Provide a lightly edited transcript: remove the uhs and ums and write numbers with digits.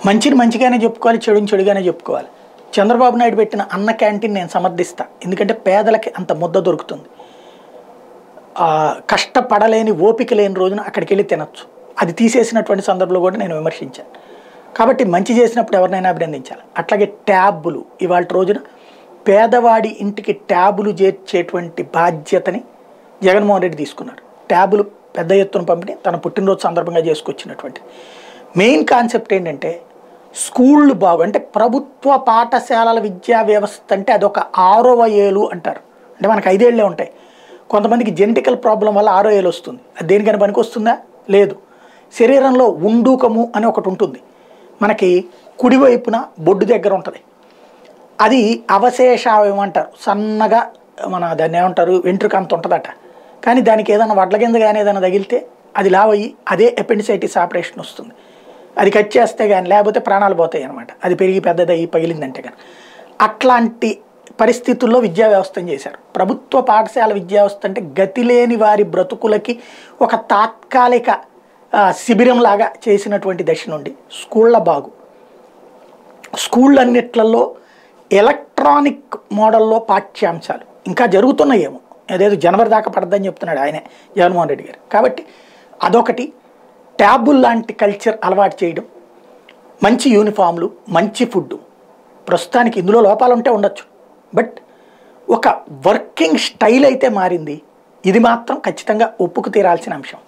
మంచిని మంచిగానే చెప్పుకోవాలి, చెడుని చెడుగానే చెప్పుకోవాలి. చంద్రబాబు నాయుడు పెట్టిన అన్న క్యాంటీన్ నేను సమర్థిస్తా, ఎందుకంటే పేదలకి అంత ముద్ద దొరుకుతుంది. కష్టపడలేని ఓపిక లేని రోజున అక్కడికి వెళ్ళి తినచ్చు. అది తీసేసినటువంటి సందర్భంలో కూడా నేను విమర్శించాను. కాబట్టి మంచి చేసినప్పుడు ఎవరినైనా అభినందించాలి. అట్లాగే ట్యాబులు ఇవాళ రోజున పేదవాడి ఇంటికి ట్యాబులు చేర్చేటువంటి బాధ్యతని జగన్మోహన్ రెడ్డి తీసుకున్నారు. ట్యాబులు పెద్ద ఎత్తున పంపిణీ తన పుట్టినరోజు సందర్భంగా చేసుకొచ్చినటువంటి మెయిన్ కాన్సెప్ట్ ఏంటంటే స్కూళ్ళు అంటే ప్రభుత్వ పాఠశాలల విద్యా వ్యవస్థ అంటే అదొక 6వ ఏలు అంటారు. అంటే మనకు 5 ఏళ్లే ఉంటాయి. కొంతమందికి జెనెటికల్ ప్రాబ్లం వల్ల 6వ ఏలు వస్తుంది. అది దేనికైనా పనికి వస్తుందా? లేదు. శరీరంలో ఉండూకము అని ఒకటి ఉంటుంది, మనకి కుడివైపున బొడ్డు దగ్గర ఉంటుంది. అది అవశేషావయం అంటారు. సన్నగా దాన్ని ఏమంటారు, వెంట్రుక అంత ఉంటుందట. కానీ దానికి ఏదైనా వడ్ల కింద కానీ ఏదైనా తగిలితే అది లావయ్యి అదే అపెండిసైటిస్ ఆపరేషన్ వస్తుంది. అది కట్ చేస్తే కానీ, లేకపోతే ప్రాణాలు పోతాయి అనమాట. అది పెరిగి పెద్దదయ్యి పగిలిందంటే కానీ. అట్లాంటి పరిస్థితుల్లో విద్యా వ్యవస్థను చేశారు. ప్రభుత్వ పాఠశాల విద్యా వ్యవస్థ అంటే గతి లేని వారి బ్రతుకులకి ఒక తాత్కాలిక శిబిరంలాగా చేసినటువంటి దశ నుండి స్కూళ్ళ బాగు, స్కూళ్ళన్నిట్లలో ఎలక్ట్రానిక్ మోడల్లో పాఠ్యాంశాలు ఇంకా జరుగుతున్నాయేమో, అదేదో జనవరి దాకా పడద్దని చెప్తున్నాడు ఆయనే, జగన్మోహన్ రెడ్డి గారు. కాబట్టి అదొకటి. ట్యాబుల్ లాంటి కల్చర్ అలవాటు చేయడం, మంచి యూనిఫామ్లు, మంచి ఫుడ్. ప్రస్తుతానికి ఇందులో లోపాలు ఉంటే ఉండొచ్చు, బట్ ఒక వర్కింగ్ స్టైల్ అయితే మారింది. ఇది మాత్రం ఖచ్చితంగా ఒప్పుకు తీరాల్సిన అంశం.